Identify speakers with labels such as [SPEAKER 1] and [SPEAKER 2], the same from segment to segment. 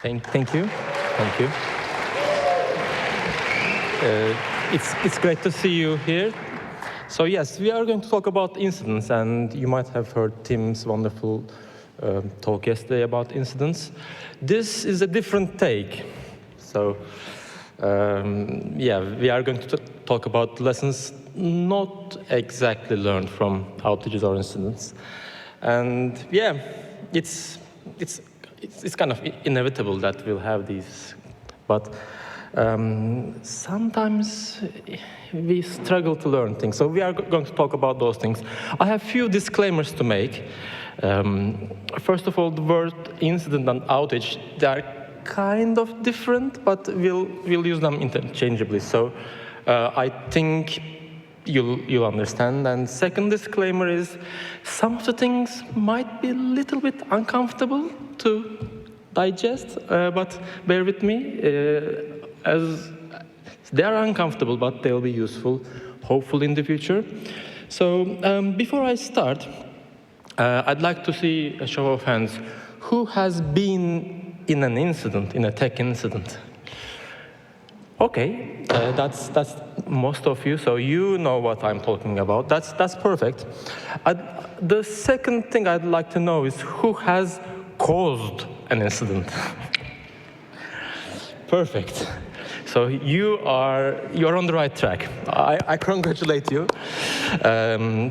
[SPEAKER 1] Thank you. Thank you. It's great to see you here. So yes, we are going to talk about incidents, and you might have heard Tim's wonderful talk yesterday about incidents. This is a different take. So yeah, we are going to talk about lessons not exactly learned from outages or incidents. And yeah, it's kind of inevitable that we'll have these, but sometimes we struggle to learn things. So we are going to talk about those things. I have a few disclaimers to make. First of all, the word incident and outage, they are kind of different, but we'll use them interchangeably. So I think you'll understand. And second disclaimer is some of the things might be a little bit uncomfortable to digest, but bear with me, as they are uncomfortable, but they'll be useful, hopefully in the future. So before I start, I'd like to see a show of hands. Who has been in an incident, in a tech incident? Okay, that's most of you, so you know what I'm talking about. That's perfect. The second thing I'd like to know is who has caused an incident? Perfect. So you're on the right track. I congratulate you.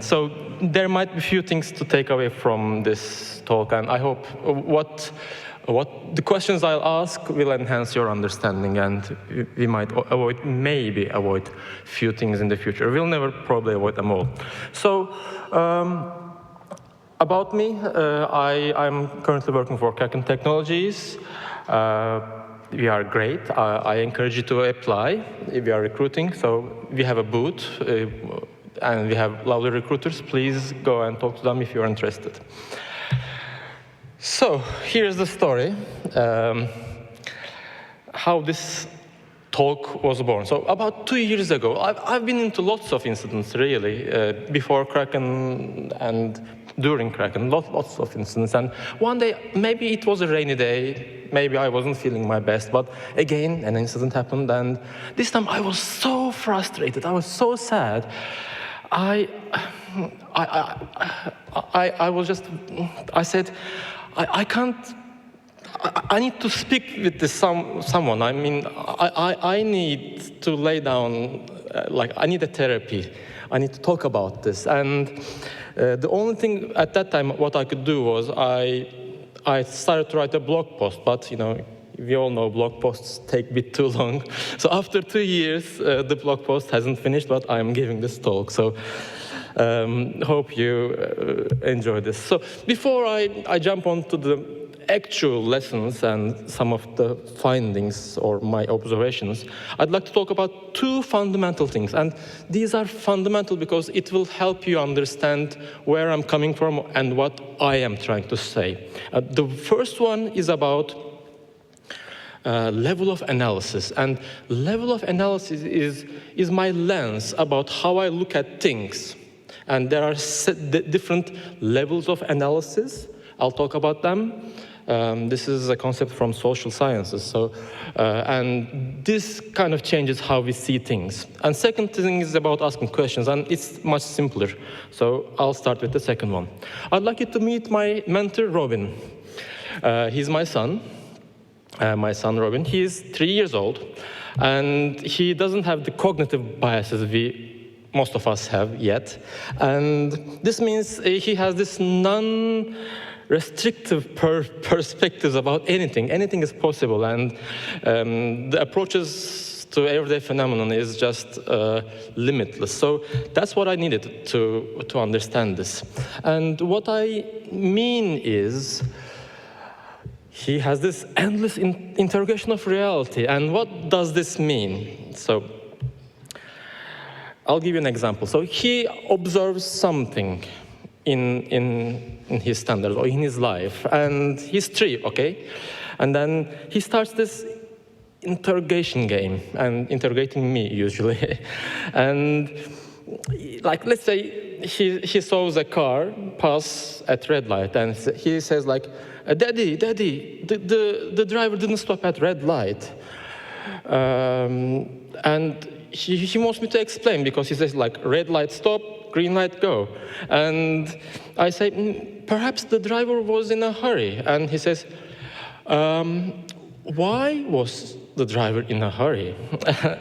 [SPEAKER 1] So there might be a few things to take away from this talk, and I hope what the questions I'll ask will enhance your understanding, and we might maybe avoid a few things in the future. We'll never probably avoid them all. So about me, I'm currently working for Kraken Technologies. We are great. I encourage you to apply if you are recruiting. So we have a booth, and we have lovely recruiters. Please go and talk to them if you're interested. So here's the story, how this talk was born. So about 2 years ago, I've been into lots of incidents, really, before Kraken and during Kraken, lots of incidents. And one day, maybe it was a rainy day, maybe I wasn't feeling my best, but again, an incident happened, and this time I was so frustrated, I was so sad. I said, I need to speak with someone. I mean, I need to lay down, I need a therapy. I need to talk about this. And the only thing at that time, what I could do was I started to write a blog post, but we all know blog posts take a bit too long. So after 2 years, the blog post hasn't finished, but I'm giving this talk. So hope you enjoy this. So before I jump on to the actual lessons and some of the findings or my observations, I'd like to talk about two fundamental things. And these are fundamental because it will help you understand where I'm coming from and what I am trying to say. The first one is about level of analysis. And level of analysis is my lens about how I look at things. And there are different levels of analysis. I'll talk about them. This is a concept from social sciences. So, and this kind of changes how we see things. And second thing is about asking questions, and it's much simpler. So I'll start with the second one. I'd like you to meet my mentor, Robin. He's my son Robin. He's 3 years old, and he doesn't have the cognitive biases most of us have yet. And this means he has this non-restrictive perspectives about anything. Anything is possible, and the approaches to everyday phenomenon is just limitless. So that's what I needed to understand this. And what I mean is, he has this endless interrogation of reality. And what does this mean? So I'll give you an example. So he observes something in his standards or in his life, and he's 3, okay? And then he starts this interrogation game, and interrogating me usually. And let's say he saws a car pass at red light, and he says like, Daddy, the driver didn't stop at red light. And he wants me to explain, because he says like, red light stop, green light go. And I say, perhaps the driver was in a hurry. And he says, why was the driver in a hurry?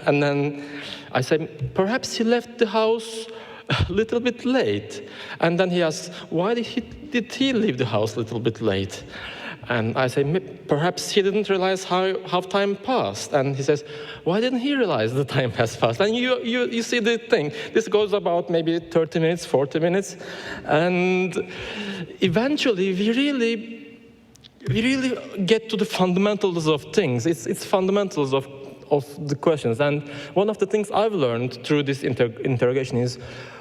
[SPEAKER 1] And then I say, perhaps he left the house a little bit late. And then he asks, why did he leave the house a little bit late? And I say, perhaps he didn't realize how time passed. And he says, why didn't he realize the time has passed? And you see the thing. This goes about maybe 30 minutes, 40 minutes. And eventually, we really get to the fundamentals of things. It's fundamentals of the questions. And one of the things I've learned through this interrogation is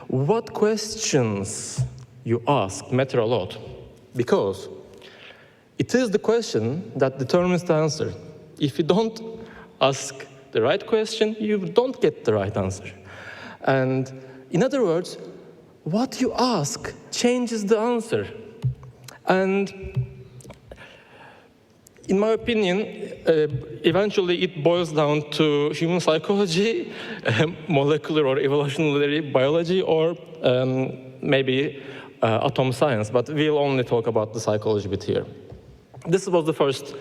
[SPEAKER 1] what questions you ask matter a lot. Because it is the question that determines the answer. If you don't ask the right question, you don't get the right answer. And in other words, what you ask changes the answer. And in my opinion, eventually it boils down to human psychology, molecular or evolutionary biology, or maybe atom science, but we'll only talk about the psychology bit here. This was the first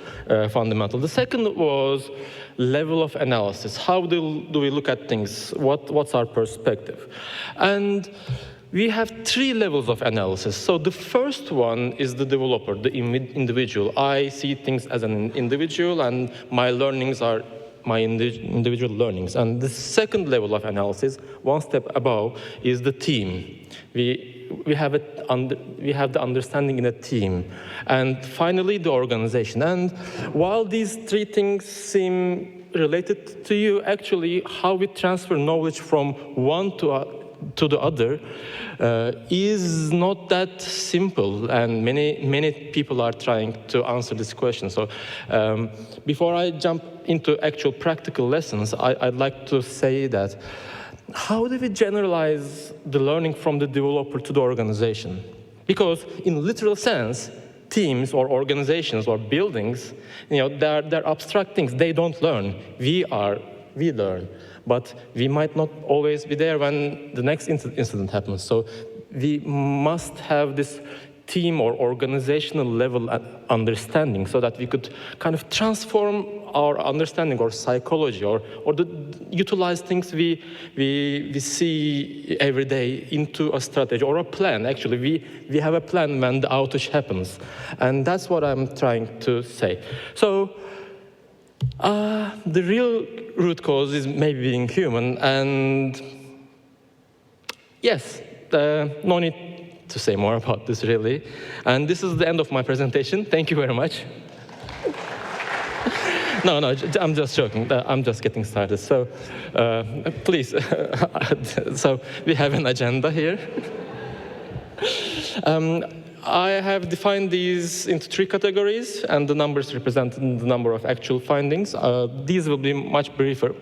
[SPEAKER 1] fundamental. The second was level of analysis. How do we look at things? What's our perspective? And we have three levels of analysis. So the first one is the developer, the individual. I see things as an individual, and my learnings are my individual learnings. And the second level of analysis, one step above, is the team. We have the understanding in a team. And finally, the organization. And while these three things seem related to you, actually, how we transfer knowledge from one to the other is not that simple, and many people are trying to answer this question. So before I jump into actual practical lessons, I'd like to say that how do we generalize the learning from the developer to the organization? Because in literal sense, teams or organizations or buildings, they're abstract things. They don't learn. We learn. But we might not always be there when the next incident happens. So we must have this team or organizational level understanding so that we could kind of transform our understanding or psychology or utilize things we see every day into a strategy or a plan. Actually, we have a plan when the outage happens. And that's what I'm trying to say. So the real root cause is maybe being human, and yes, no need to say more about this, really. And this is the end of my presentation. Thank you very much. No, I'm just joking. I'm just getting started. So please, so we have an agenda here. I have defined these into three categories, and the numbers represent the number of actual findings. These will be much briefer.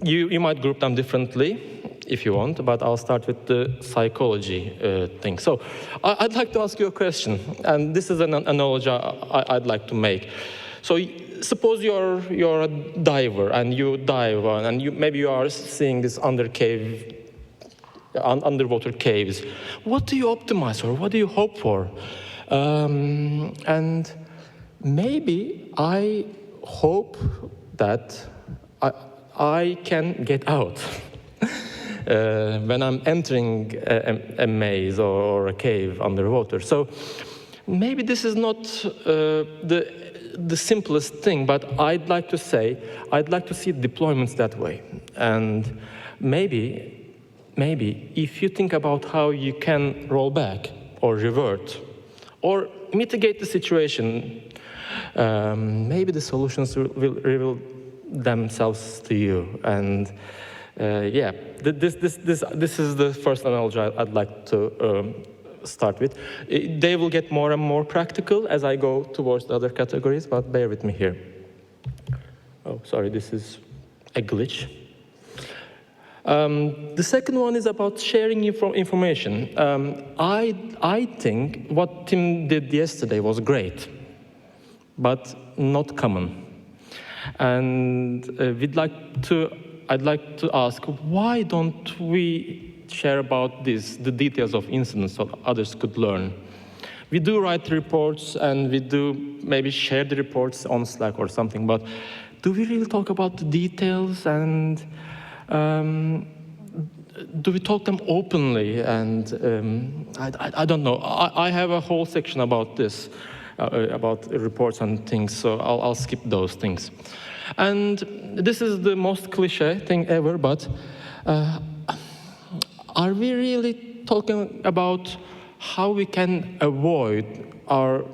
[SPEAKER 1] You might group them differently if you want, but I'll start with the psychology thing. So I'd like to ask you a question, and this is an analogy I'd like to make. So suppose you're a diver, and you dive, and maybe you are seeing this underwater caves. What do you optimize for? What do you hope for? And maybe I hope that I can get out when I'm entering a maze or a cave underwater. So maybe this is not the simplest thing, but I'd like to see deployments that way. And maybe if you think about how you can roll back or revert or mitigate the situation, maybe the solutions will reveal themselves to you. And yeah, this is the first analogy I'd like to start with. They will get more and more practical as I go towards the other categories, but bear with me here. Oh, sorry, this is a glitch. The second one is about sharing information. I think what Tim did yesterday was great, but not common. And I'd like to ask, why don't we share about this, the details of incidents, so others could learn? We do write reports, and we do maybe share the reports on Slack or something, but do we really talk about the details, and do we talk them openly? And I don't know. I have a whole section about this, about reports and things, so I'll skip those things. And this is the most cliche thing ever, but are we really talking about how we can avoid our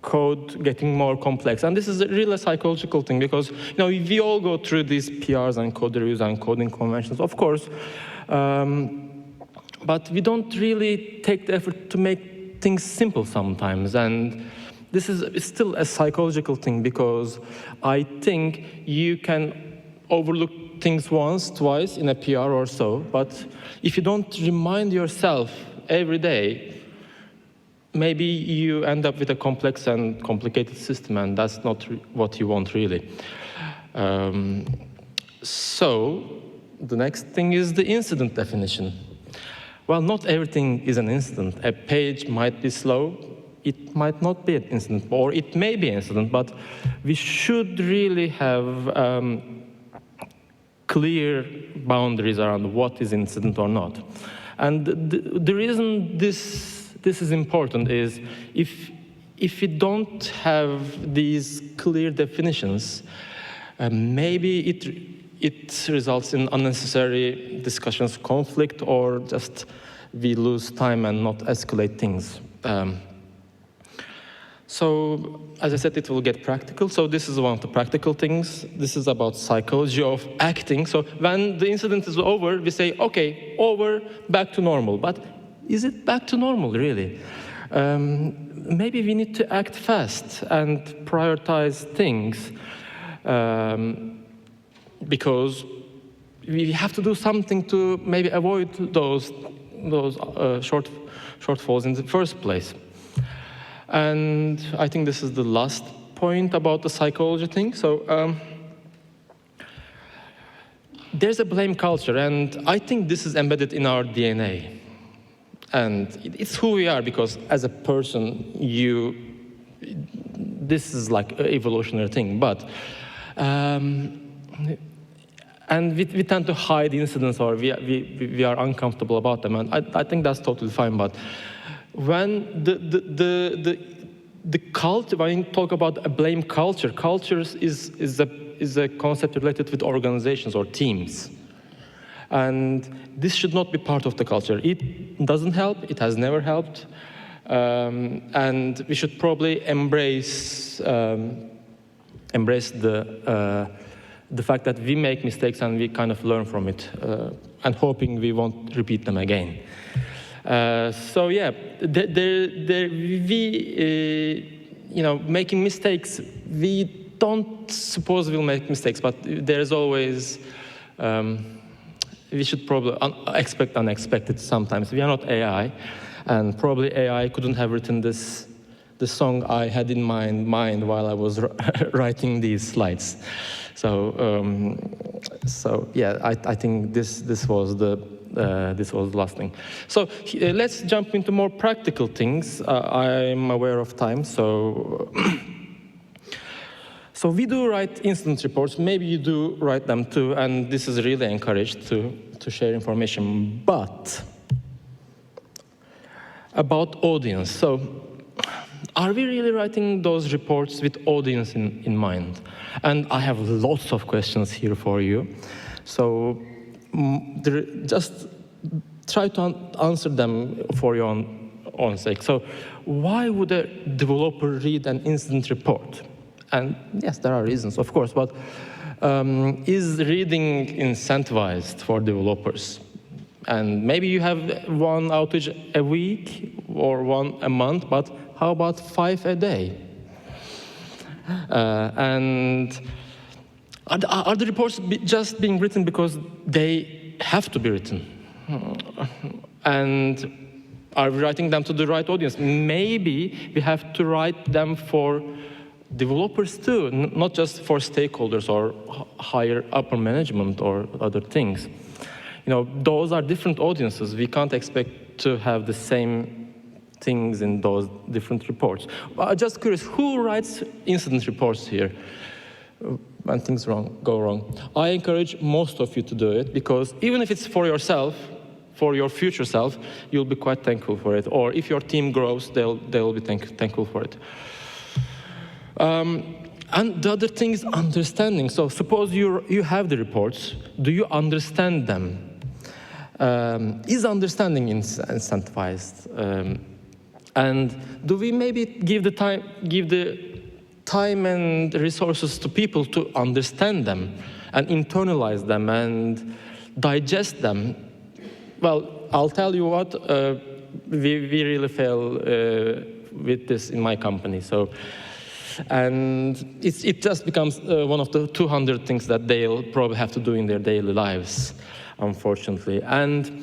[SPEAKER 1] code getting more complex? And this is a really psychological thing, because we all go through these PRs and code reviews and coding conventions, of course, but we don't really take the effort to make things simple sometimes. And this is still a psychological thing, because I think you can overlook things once, twice in a PR or so, but if you don't remind yourself every day, maybe you end up with a complex and complicated system, and that's not what you want, really. So the next thing is the incident definition. Well, not everything is an incident. A page might be slow. It might not be an incident, or it may be an incident, but we should really have clear boundaries around what is incident or not. And the reason this is important is if we don't have these clear definitions, maybe it results in unnecessary discussions, conflict, or just we lose time and not escalate things. So, as I said, it will get practical. So this is one of the practical things. This is about psychology of acting. So when the incident is over, we say, okay, over, back to normal. But is it back to normal, really? Maybe we need to act fast and prioritize things, because we have to do something to maybe avoid those shortfalls in the first place. And I think this is the last point about the psychology thing. So there's a blame culture, and I think this is embedded in our DNA. And it's who we are, because as a person, this is like an evolutionary thing. But and we tend to hide incidents, or we are uncomfortable about them, and I think that's totally fine. But when the culture, when you talk about a blame culture, cultures is a concept related with organizations or teams. And this should not be part of the culture. It doesn't help, it has never helped. And we should probably embrace the fact that we make mistakes and we kind of learn from it, and hoping we won't repeat them again. So yeah, making mistakes, we don't suppose we'll make mistakes, but there's always, we should probably expect unexpected sometimes. We are not AI, and probably AI couldn't have written the song I had in mind while I was writing these slides. So yeah, I think this was the last thing. So let's jump into more practical things. I'm aware of time, so so we do write incident reports. Maybe you do write them too, and this is really encouraged to share information. But about audience, so are we really writing those reports with audience in mind? And I have lots of questions here for you. So just try to answer them for your own sake. So why would a developer read an incident report? And yes, there are reasons, of course, but is reading incentivized for developers? And maybe you have one outage a week or one a month, but how about 5 a day? And are the reports just being written because they have to be written. And are we writing them to the right audience? Maybe we have to write them for developers too, not just for stakeholders or higher upper management or other things. Those are different audiences. We can't expect to have the same things in those different reports. Just curious, who writes incident reports here when things go wrong? I encourage most of you to do it, because even if it's for yourself, for your future self, you'll be quite thankful for it. Or if your team grows, they'll be thankful for it. And the other thing is understanding. So suppose you have the reports. Do you understand them? Is understanding incentivized? And do we maybe give the time and resources to people to understand them and internalize them and digest them? Well, I'll tell you what, we really fail with this in my company. And it just becomes one of the 200 things that they'll probably have to do in their daily lives, unfortunately. And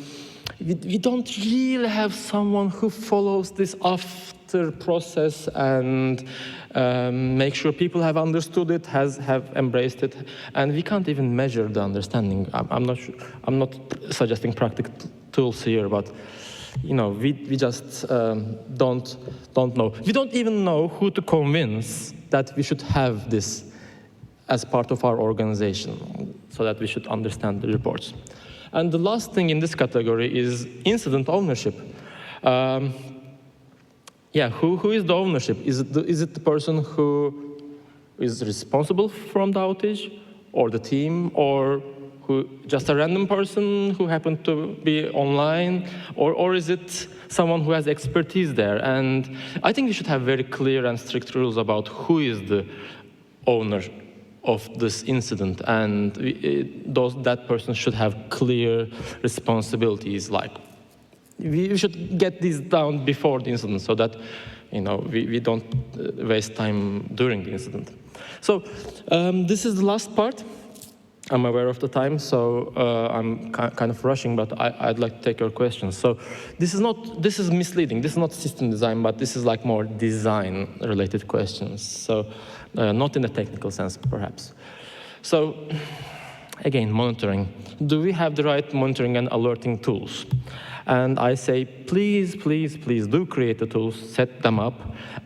[SPEAKER 1] we don't really have someone who follows this after process and make sure people have understood it, have embraced it, and we can't even measure the understanding. I'm not suggesting practical tools here, but we just don't know. We don't even know who to convince that we should have this as part of our organization, so that we should understand the reports. And the last thing in this category is incident ownership. Who is the ownership? Is it the person who is responsible from the outage, or the team, or just a random person who happened to be online, or is it someone who has expertise there? And I think we should have very clear and strict rules about who is the owner of this incident, and that person should have clear responsibilities. Like, we should get these down before the incident, so that we don't waste time during the incident. So this is the last part. I'm aware of the time, so I'm kind of rushing, but I'd like to take your questions. So this is misleading. This is not system design, but this is like more design-related questions. So not in a technical sense, perhaps. So again, monitoring. Do we have the right monitoring and alerting tools? And I say, please, please, please do create the tools, set them up,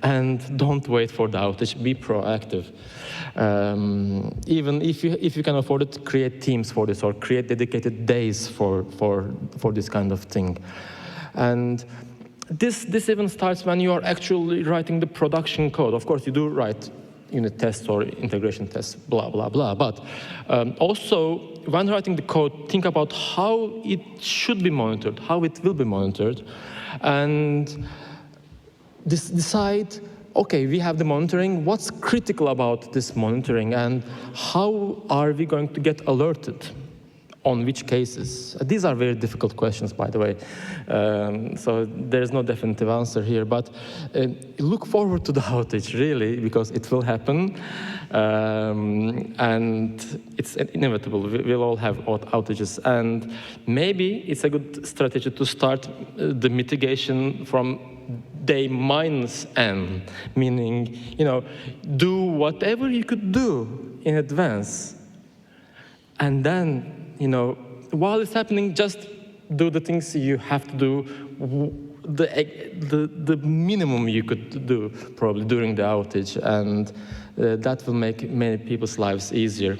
[SPEAKER 1] and don't wait for the outage. Be proactive. Even if you can afford it, create teams for this, or create dedicated days for this kind of thing. And this even starts when you are actually writing the production code. Of course, you do write unit tests or integration tests, blah, blah, blah. But also, when writing the code, think about how it should be monitored, how it will be monitored, and decide, okay, we have the monitoring. What's critical about this monitoring, and how are we going to get alerted? On which cases? These are very difficult questions, by the way. So there's no definitive answer here, but look forward to the outage, really, because it will happen. And it's inevitable. We'll all have outages. And maybe it's a good strategy to start the mitigation from day -n, meaning, do whatever you could do in advance. And then, while it's happening, just do the things you have to do, the minimum you could do, probably, during the outage, and that will make many people's lives easier.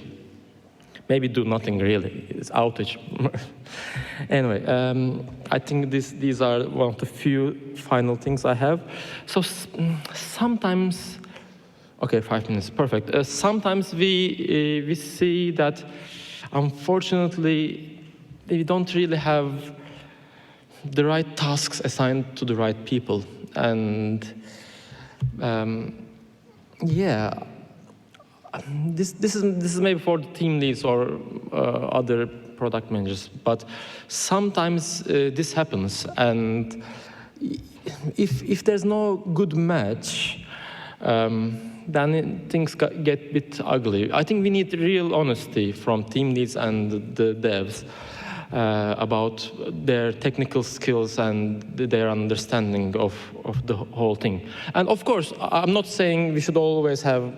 [SPEAKER 1] Maybe do nothing, really. It's outage. Anyway, I think these are one of the few final things I have. So sometimes, okay, 5 minutes, perfect. Sometimes we see that, unfortunately, we don't really have the right tasks assigned to the right people. And this is maybe for the team leads or other product managers, but sometimes this happens. And if there's no good match, then things get a bit ugly. I think we need real honesty from team leads and the devs. about their technical skills and their understanding of the whole thing. And of course, I'm not saying we should always have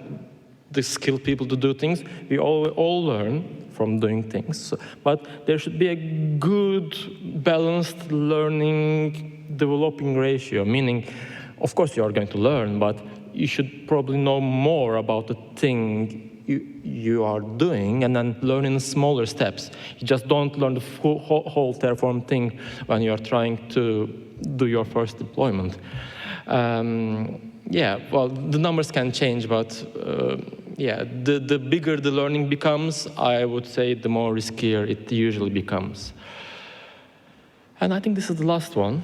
[SPEAKER 1] the skilled people to do things. We all learn from doing things, but there should be a good, balanced learning, developing ratio, meaning, of course, you are going to learn, but you should probably know more about the thing you are doing and then learn in smaller steps. You just don't learn the whole Terraform thing when you are trying to do your first deployment. Yeah, well, the numbers can change, but yeah, the bigger the learning becomes, I would say the more riskier it usually becomes. And I think this is the last one.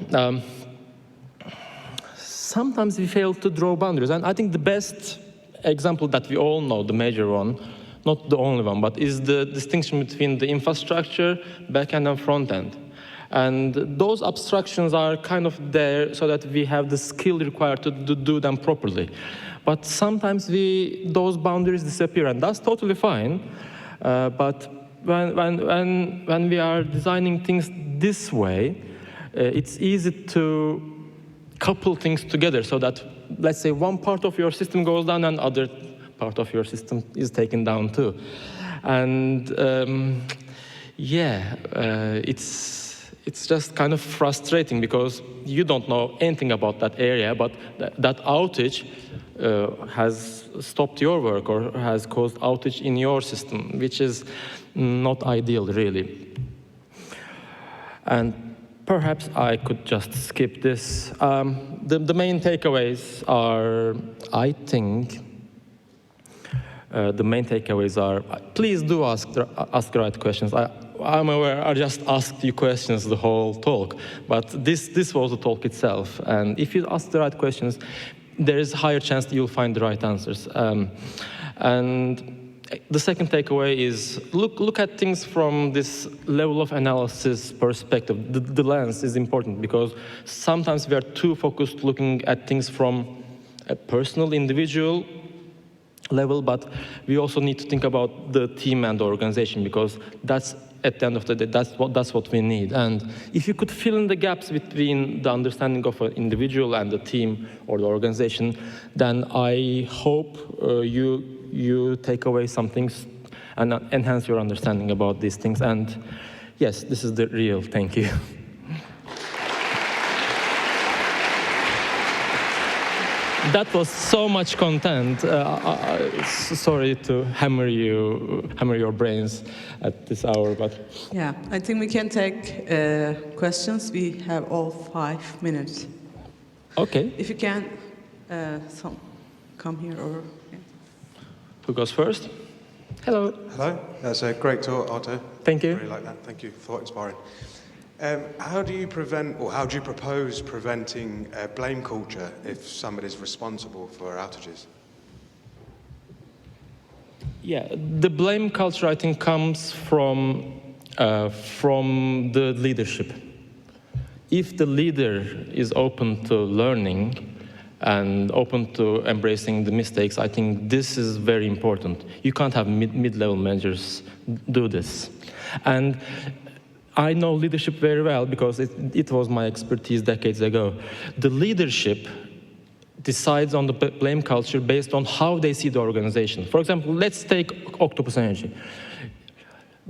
[SPEAKER 1] Sometimes we fail to draw boundaries, and I think the best example that we all know, the major one, not the only one, but is the distinction between the infrastructure, backend, and frontend. And those abstractions are kind of there so that we have the skill required to do them properly. But sometimes those boundaries disappear, and that's totally fine. But when we are designing things this way, it's easy to couple things together so that, let's say, one part of your system goes down and other part of your system is taken down too. And yeah, it's just kind of frustrating because you don't know anything about that area, but that outage has stopped your work or has caused outage in your system, which is not ideal, really. And perhaps I could just skip this. The main takeaways are, I think, the main takeaways are, please do ask the right questions. I'm aware I just asked you questions the whole talk, but this was the talk itself. And if you ask the right questions, there is a higher chance that you'll find the right answers. And the second takeaway is look at things from this level of analysis perspective. The lens is important because sometimes we are too focused looking at things from a personal, individual level, but we also need to think about the team and the organization because that's, at the end of the day, that's what we need. And if you could fill in the gaps between the understanding of an individual and the team or the organization, then I hope you take away some things and enhance your understanding about these things. And yes, this is the real thank you. That was so much content. Sorry to hammer your brains at this hour, but
[SPEAKER 2] yeah, I think we can take questions. We have all 5 minutes.
[SPEAKER 1] Okay.
[SPEAKER 2] If you can, come here or. Yeah.
[SPEAKER 1] Who goes first? Hello.
[SPEAKER 3] Hello. That's a great talk, Ahter.
[SPEAKER 1] Thank you.
[SPEAKER 3] I really like that. Thank you. Thought inspiring. How do you prevent, or how do you propose preventing blame culture if somebody's responsible for outages?
[SPEAKER 1] Yeah, the blame culture, I think, comes from the leadership. If the leader is open to learning and open to embracing the mistakes, I think this is very important. You can't have mid-level managers do this. And I know leadership very well because it was my expertise decades ago. The leadership decides on the blame culture based on how they see the organization. For example, let's take Octopus Energy.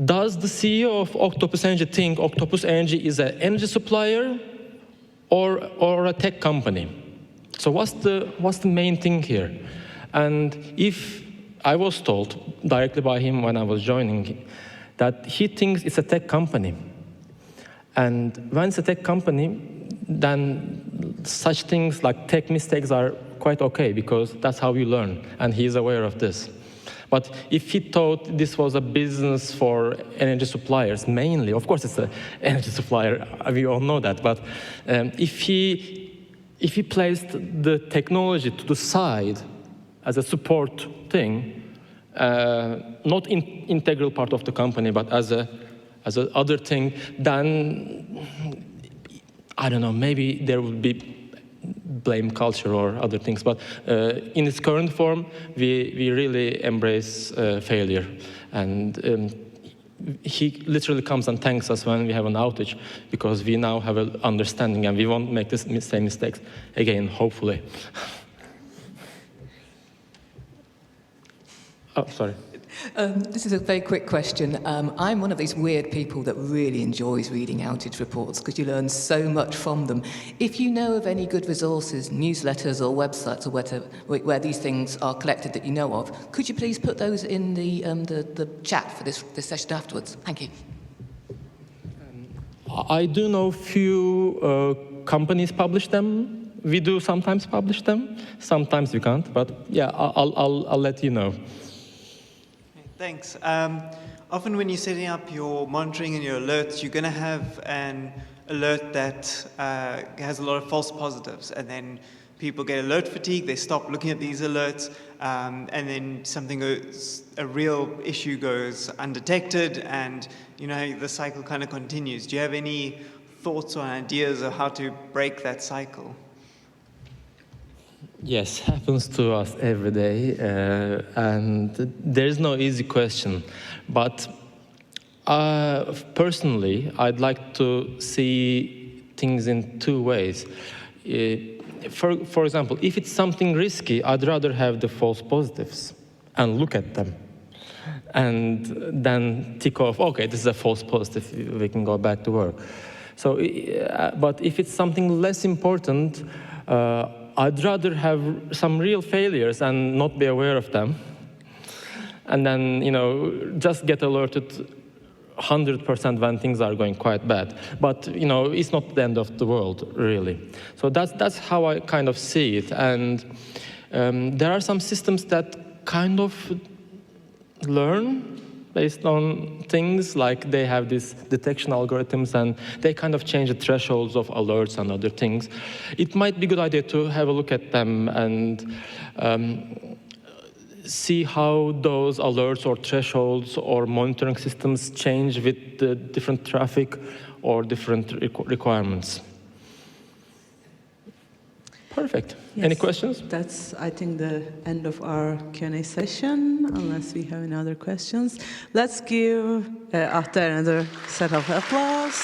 [SPEAKER 1] Does the CEO of Octopus Energy think Octopus Energy is an energy supplier or a tech company? So what's the main thing here? And if I was told directly by him when I was joining that he thinks it's a tech company. And when it's a tech company, then such things like tech mistakes are quite okay because that's how you learn, and he's aware of this. But if he thought this was a business for energy suppliers, mainly, of course it's an energy supplier, we all know that, but if he placed the technology to the side as a support thing, not integral part of the company, but as a other thing, then I don't know, maybe there would be blame culture or other things. But in its current form, we really embrace failure. And he literally comes and thanks us when we have an outage, because we now have an understanding and we won't make the same mistakes again, hopefully. Oh, sorry.
[SPEAKER 4] This is a very quick question. I'm one of these weird people that really enjoys reading outage reports because you learn so much from them. If you know of any good resources, newsletters or websites or whatever, where these things are collected that you know of, could you please put those in the chat for this session afterwards? Thank you.
[SPEAKER 1] I do know few companies publish them. We do sometimes publish them. Sometimes we can't, but yeah, I'll let you know.
[SPEAKER 5] Thanks. Often when you're setting up your monitoring and your alerts, you're going to have an alert that has a lot of false positives, and then people get alert fatigue, they stop looking at these alerts, and then a real issue goes undetected, and the cycle kind of continues. Do you have any thoughts or ideas of how to break that cycle?
[SPEAKER 1] Yes, happens to us every day, and there is no easy question. But personally, I'd like to see things in two ways. For example, if it's something risky, I'd rather have the false positives and look at them, and then tick off, okay, this is a false positive, we can go back to work. So, but if it's something less important, I'd rather have some real failures and not be aware of them, and then just get alerted 100% when things are going quite bad. But it's not the end of the world, really. So that's how I kind of see it. And there are some systems that kind of learn based on things, like they have these detection algorithms and they kind of change the thresholds of alerts and other things. It might be a good idea to have a look at them and see how those alerts or thresholds or monitoring systems change with the different traffic or different requirements. Perfect.
[SPEAKER 2] Yes,
[SPEAKER 1] any questions?
[SPEAKER 2] That's, I think, the end of our Q&A session, unless we have any other questions. Let's give Ahter another set of applause.